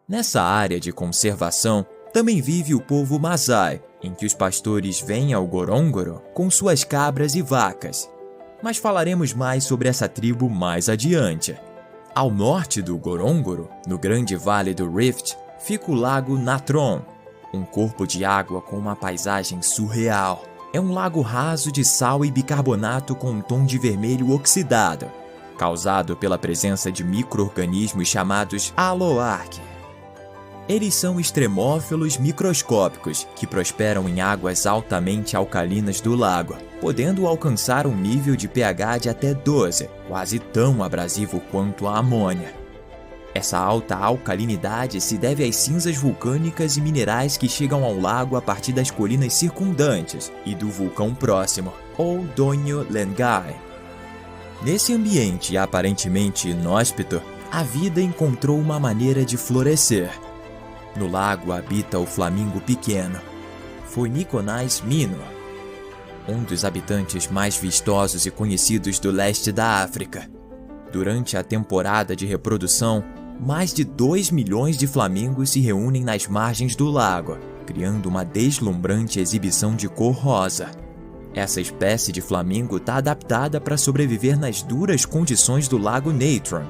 Nessa área de conservação, também vive o povo Masai, em que os pastores vêm ao Gorongoro com suas cabras e vacas. Mas falaremos mais sobre essa tribo mais adiante. Ao norte do Gorongoro, no grande vale do Rift, fica o lago Natron, um corpo de água com uma paisagem surreal. É um lago raso de sal e bicarbonato com um tom de vermelho oxidado, causado pela presença de micro-organismos chamados aloarc. Eles são extremófilos microscópicos que prosperam em águas altamente alcalinas do lago, podendo alcançar um nível de pH de até 12, quase tão abrasivo quanto a amônia. Essa alta alcalinidade se deve às cinzas vulcânicas e minerais que chegam ao lago a partir das colinas circundantes e do vulcão próximo, ou Donyo Lengai. Nesse ambiente aparentemente inóspito, a vida encontrou uma maneira de florescer. No lago habita o flamingo pequeno, Phoeniconnais minor, um dos habitantes mais vistosos e conhecidos do leste da África. Durante a temporada de reprodução, mais de 2 milhões de flamingos se reúnem nas margens do lago, criando uma deslumbrante exibição de cor rosa. Essa espécie de flamingo está adaptada para sobreviver nas duras condições do lago Natron,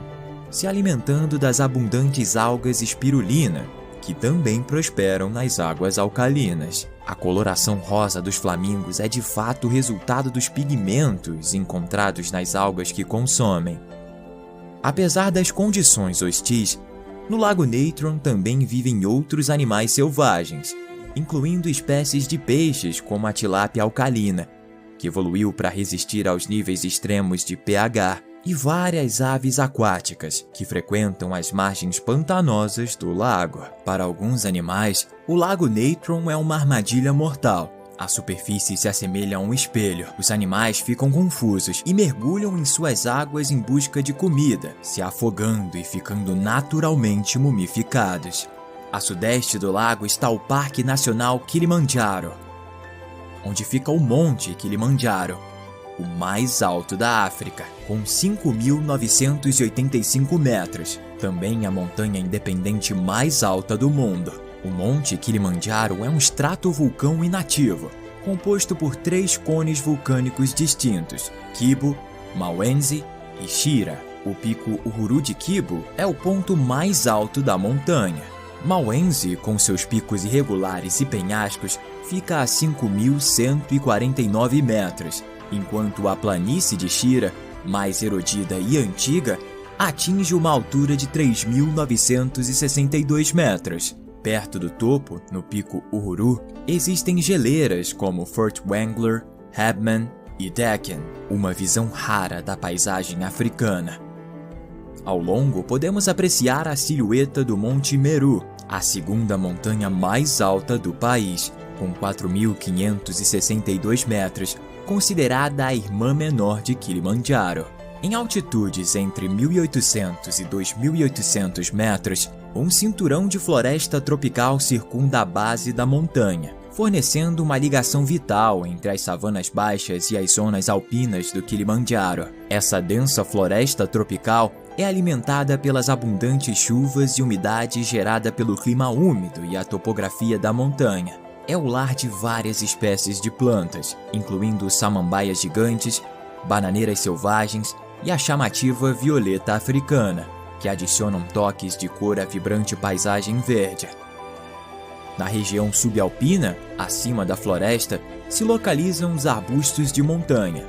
se alimentando das abundantes algas espirulina, que também prosperam nas águas alcalinas. A coloração rosa dos flamingos é de fato o resultado dos pigmentos encontrados nas algas que consomem. Apesar das condições hostis, no lago Natron também vivem outros animais selvagens, incluindo espécies de peixes como a tilápia alcalina, que evoluiu para resistir aos níveis extremos de pH, e várias aves aquáticas que frequentam as margens pantanosas do lago. Para alguns animais, o lago Natron é uma armadilha mortal. A superfície se assemelha a um espelho. Os animais ficam confusos e mergulham em suas águas em busca de comida, se afogando e ficando naturalmente mumificados. A sudeste do lago está o Parque Nacional Kilimanjaro, onde fica o Monte Kilimanjaro, o mais alto da África, com 5.985 metros. Também a montanha independente mais alta do mundo. O Monte Kilimanjaro é um estratovulcão inativo, composto por 3 cones vulcânicos distintos, Kibo, Mawenzi e Shira. O pico Uhuru de Kibo é o ponto mais alto da montanha. Mawenzi, com seus picos irregulares e penhascos, fica a 5.149 metros, enquanto a planície de Shira, mais erodida e antiga, atinge uma altura de 3.962 metros. Perto do topo, no pico Uhuru, existem geleiras como Fort Wrangler, Hebman e Deccan, uma visão rara da paisagem africana. Ao longo, podemos apreciar a silhueta do Monte Meru, a segunda montanha mais alta do país, com 4.562 metros, considerada a irmã menor de Kilimanjaro. Em altitudes entre 1.800 e 2.800 metros, um cinturão de floresta tropical circunda a base da montanha, fornecendo uma ligação vital entre as savanas baixas e as zonas alpinas do Kilimanjaro. Essa densa floresta tropical é alimentada pelas abundantes chuvas e umidade gerada pelo clima úmido e a topografia da montanha. É o lar de várias espécies de plantas, incluindo samambaias gigantes, bananeiras selvagens e a chamativa violeta africana, que adicionam toques de cor à vibrante paisagem verde. Na região subalpina, acima da floresta, se localizam os arbustos de montanha.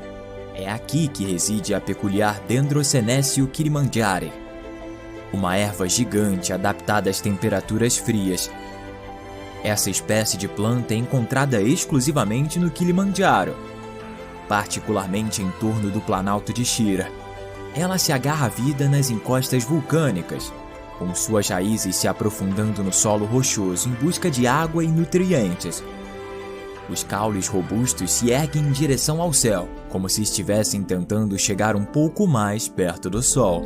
É aqui que reside a peculiar Dendrosenécio kilimanjare, uma erva gigante adaptada às temperaturas frias. Essa espécie de planta é encontrada exclusivamente no Kilimanjaro, particularmente em torno do Planalto de Shira. Ela se agarra à vida nas encostas vulcânicas, com suas raízes se aprofundando no solo rochoso em busca de água e nutrientes. Os caules robustos se erguem em direção ao céu, como se estivessem tentando chegar um pouco mais perto do sol.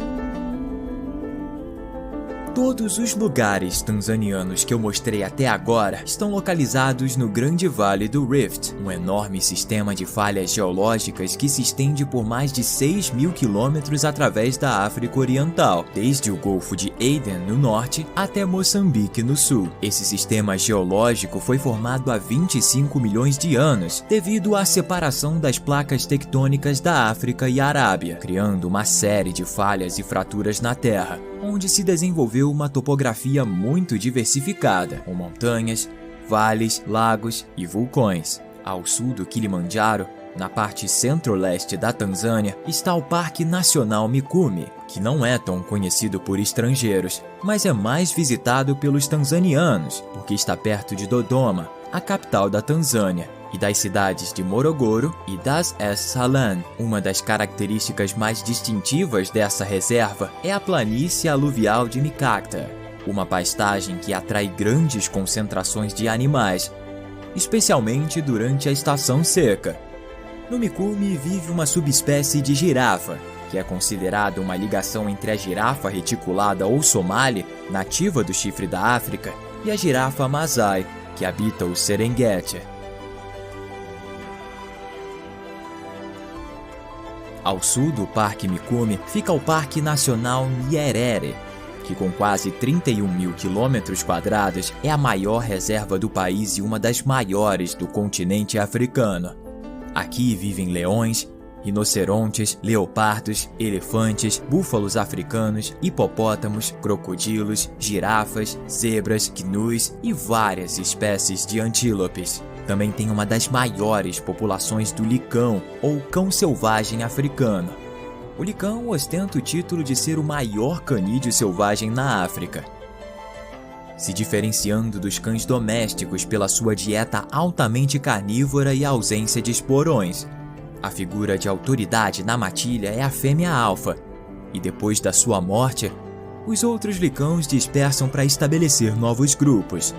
Todos os lugares tanzanianos que eu mostrei até agora estão localizados no Grande Vale do Rift, um enorme sistema de falhas geológicas que se estende por mais de 6.000 quilômetros através da África Oriental, desde o Golfo de Aden no norte até Moçambique no sul. Esse sistema geológico foi formado há 25 milhões de anos devido à separação das placas tectônicas da África e Arábia, criando uma série de falhas e fraturas na Terra, onde se desenvolveu uma topografia muito diversificada, com montanhas, vales, lagos e vulcões. Ao sul do Kilimanjaro, na parte centro-leste da Tanzânia, está o Parque Nacional Mikumi, que não é tão conhecido por estrangeiros, mas é mais visitado pelos tanzanianos, porque está perto de Dodoma, a capital da Tanzânia, e das cidades de Morogoro e Dar es Salaam. Uma das características mais distintivas dessa reserva é a planície aluvial de Mikata, uma pastagem que atrai grandes concentrações de animais, especialmente durante a estação seca. No Mikumi vive uma subespécie de girafa, que é considerada uma ligação entre a girafa reticulada ou somali, nativa do chifre da África, e a girafa Masai, que habita o Serengeti. Ao sul do Parque Mikumi fica o Parque Nacional Nyerere, que com quase 31.000 quilômetros quadrados é a maior reserva do país e uma das maiores do continente africano. Aqui vivem leões, rinocerontes, leopardos, elefantes, búfalos africanos, hipopótamos, crocodilos, girafas, zebras, gnus e várias espécies de antílopes. Também tem uma das maiores populações do licão, ou cão selvagem africano. O licão ostenta o título de ser o maior canídeo selvagem na África, se diferenciando dos cães domésticos pela sua dieta altamente carnívora e ausência de esporões. A figura de autoridade na matilha é a fêmea alfa, e depois da sua morte, os outros licãos dispersam para estabelecer novos grupos.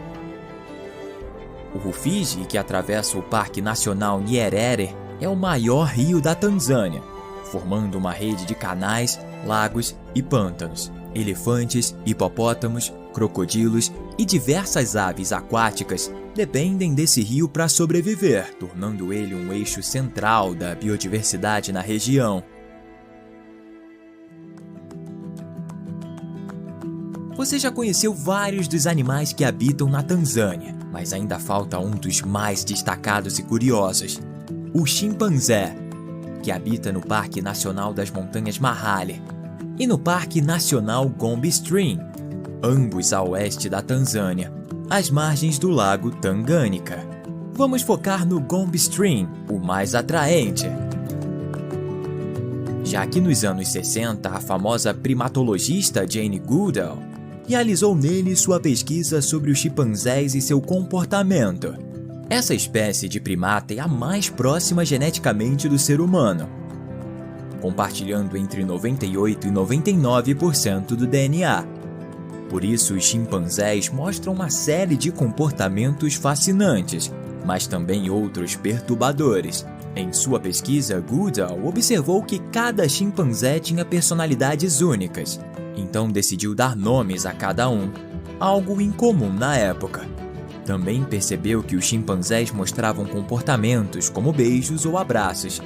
O Rufiji, que atravessa o Parque Nacional Nyerere, é o maior rio da Tanzânia, formando uma rede de canais, lagos e pântanos. Elefantes, hipopótamos, crocodilos e diversas aves aquáticas dependem desse rio para sobreviver, tornando ele um eixo central da biodiversidade na região. Você já conheceu vários dos animais que habitam na Tanzânia, mas ainda falta um dos mais destacados e curiosos, o chimpanzé, que habita no Parque Nacional das Montanhas Mahale e no Parque Nacional Gombe Stream, ambos a oeste da Tanzânia, às margens do lago Tanganyika. Vamos focar no Gombe Stream, o mais atraente. Já que nos anos 60, a famosa primatologista Jane Goodall realizou nele sua pesquisa sobre os chimpanzés e seu comportamento. Essa espécie de primata é a mais próxima geneticamente do ser humano, compartilhando entre 98% e 99% do DNA. Por isso, os chimpanzés mostram uma série de comportamentos fascinantes, mas também outros perturbadores. Em sua pesquisa, Goodall observou que cada chimpanzé tinha personalidades únicas, então decidiu dar nomes a cada um, algo incomum na época. Também percebeu que os chimpanzés mostravam comportamentos como beijos ou abraços,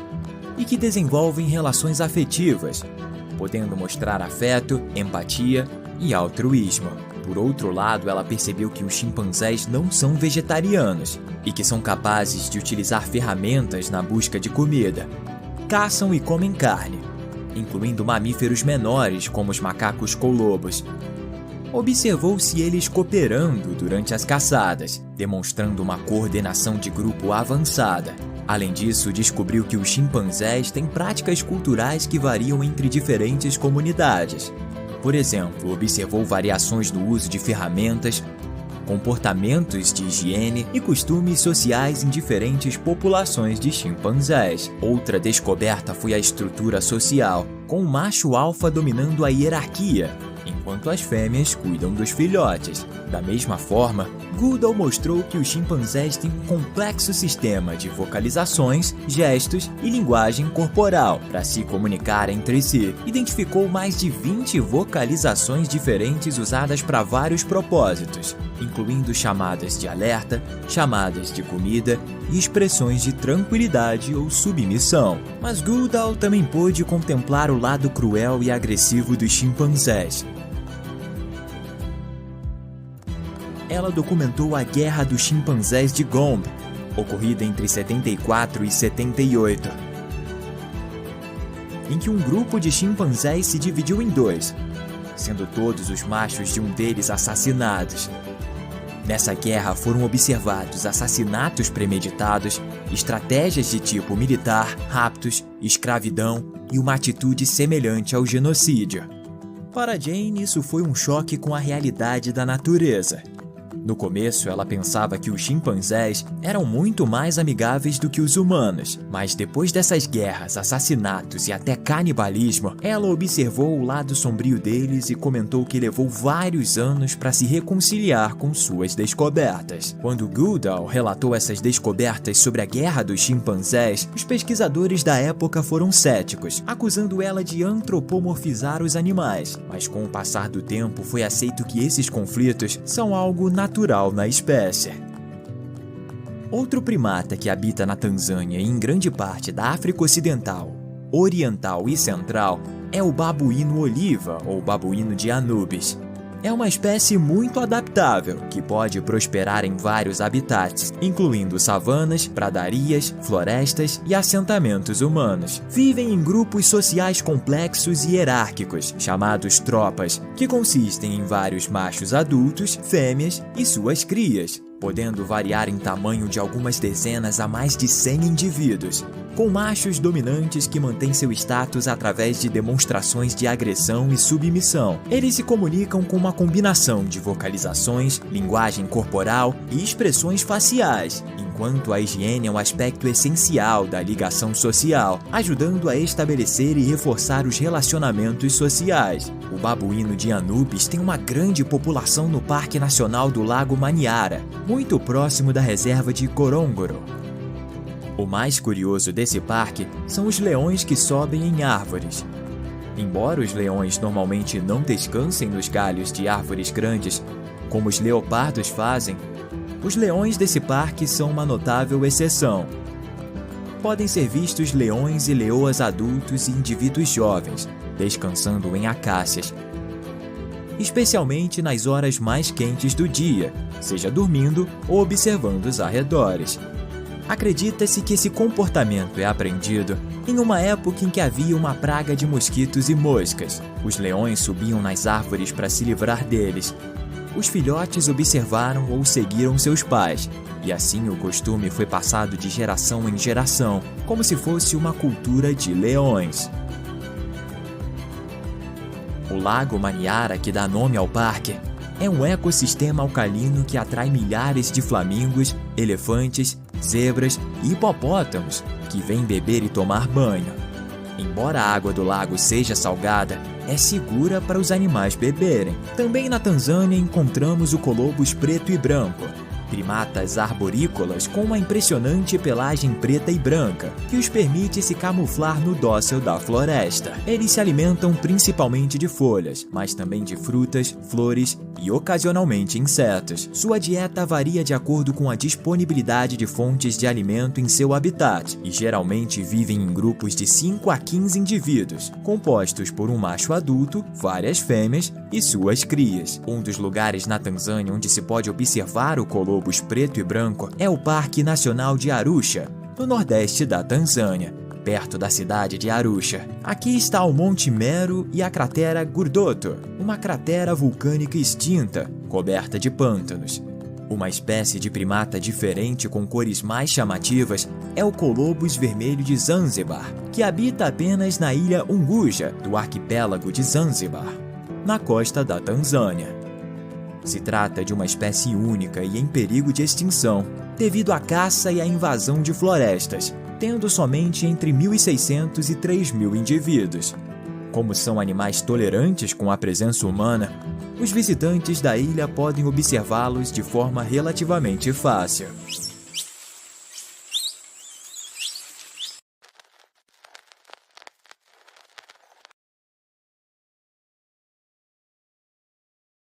e que desenvolvem relações afetivas, podendo mostrar afeto, empatia e altruísmo. Por outro lado, ela percebeu que os chimpanzés não são vegetarianos e que são capazes de utilizar ferramentas na busca de comida. Caçam e comem carne, incluindo mamíferos menores como os macacos colobos. Observou-se eles cooperando durante as caçadas, demonstrando uma coordenação de grupo avançada. Além disso, descobriu que os chimpanzés têm práticas culturais que variam entre diferentes comunidades. Por exemplo, observou variações no uso de ferramentas, comportamentos de higiene e costumes sociais em diferentes populações de chimpanzés. Outra descoberta foi a estrutura social, com o macho alfa dominando a hierarquia, enquanto enquanto as fêmeas cuidam dos filhotes. Da mesma forma, Goodall mostrou que os chimpanzés têm um complexo sistema de vocalizações, gestos e linguagem corporal para se comunicar entre si. Identificou mais de 20 vocalizações diferentes usadas para vários propósitos, incluindo chamadas de alerta, chamadas de comida e expressões de tranquilidade ou submissão. Mas Goodall também pôde contemplar o lado cruel e agressivo dos chimpanzés. Ela documentou a Guerra dos Chimpanzés de Gombe, ocorrida entre 74 e 78, em que um grupo de chimpanzés se dividiu em dois, sendo todos os machos de um deles assassinados. Nessa guerra foram observados assassinatos premeditados, estratégias de tipo militar, raptos, escravidão e uma atitude semelhante ao genocídio. Para Jane, isso foi um choque com a realidade da natureza. No começo, ela pensava que os chimpanzés eram muito mais amigáveis do que os humanos, mas depois dessas guerras, assassinatos e até canibalismo, ela observou o lado sombrio deles e comentou que levou vários anos para se reconciliar com suas descobertas. Quando Goodall relatou essas descobertas sobre a guerra dos chimpanzés, os pesquisadores da época foram céticos, acusando ela de antropomorfizar os animais, mas com o passar do tempo foi aceito que esses conflitos são algo natural na espécie. Outro primata que habita na Tanzânia e em grande parte da África Ocidental, Oriental e Central é o babuíno oliva ou babuíno de Anubis. É uma espécie muito adaptável, que pode prosperar em vários habitats, incluindo savanas, pradarias, florestas e assentamentos humanos. Vivem em grupos sociais complexos e hierárquicos, chamados tropas, que consistem em vários machos adultos, fêmeas e suas crias, podendo variar em tamanho de algumas dezenas a mais de 100 indivíduos, com machos dominantes que mantêm seu status através de demonstrações de agressão e submissão. Eles se comunicam com uma combinação de vocalizações, linguagem corporal e expressões faciais, enquanto a higiene é um aspecto essencial da ligação social, ajudando a estabelecer e reforçar os relacionamentos sociais. O babuíno de Anubis tem uma grande população no Parque Nacional do Lago Manyara, muito próximo da reserva de Ngorongoro. O mais curioso desse parque são os leões que sobem em árvores. Embora os leões normalmente não descansem nos galhos de árvores grandes, como os leopardos fazem, os leões desse parque são uma notável exceção. Podem ser vistos leões e leoas adultos e indivíduos jovens, descansando em acácias, especialmente nas horas mais quentes do dia, seja dormindo ou observando os arredores. Acredita-se que esse comportamento é aprendido em uma época em que havia uma praga de mosquitos e moscas. Os leões subiam nas árvores para se livrar deles. Os filhotes observaram ou seguiram seus pais, e assim o costume foi passado de geração em geração, como se fosse uma cultura de leões. O Lago Manyara, que dá nome ao parque, é um ecossistema alcalino que atrai milhares de flamingos, elefantes, zebras e hipopótamos que vêm beber e tomar banho. Embora a água do lago seja salgada, é segura para os animais beberem. Também na Tanzânia encontramos o colobus preto e branco, primatas arborícolas com uma impressionante pelagem preta e branca, que os permite se camuflar no dócil da floresta. Eles se alimentam principalmente de folhas, mas também de frutas, flores e ocasionalmente insetos. Sua dieta varia de acordo com a disponibilidade de fontes de alimento em seu habitat, e geralmente vivem em grupos de 5 a 15 indivíduos, compostos por um macho adulto, várias fêmeas e suas crias. Um dos lugares na Tanzânia onde se pode observar o colobus preto e branco é o Parque Nacional de Arusha, no nordeste da Tanzânia, perto da cidade de Arusha. Aqui está o Monte Meru e a cratera Gurdoto, uma cratera vulcânica extinta, coberta de pântanos. Uma espécie de primata diferente com cores mais chamativas é o colobus vermelho de Zanzibar, que habita apenas na ilha Unguja, do arquipélago de Zanzibar, na costa da Tanzânia. Se trata de uma espécie única e em perigo de extinção, devido à caça e à invasão de florestas, tendo somente entre 1.600 e 3.000 indivíduos. Como são animais tolerantes com a presença humana, os visitantes da ilha podem observá-los de forma relativamente fácil.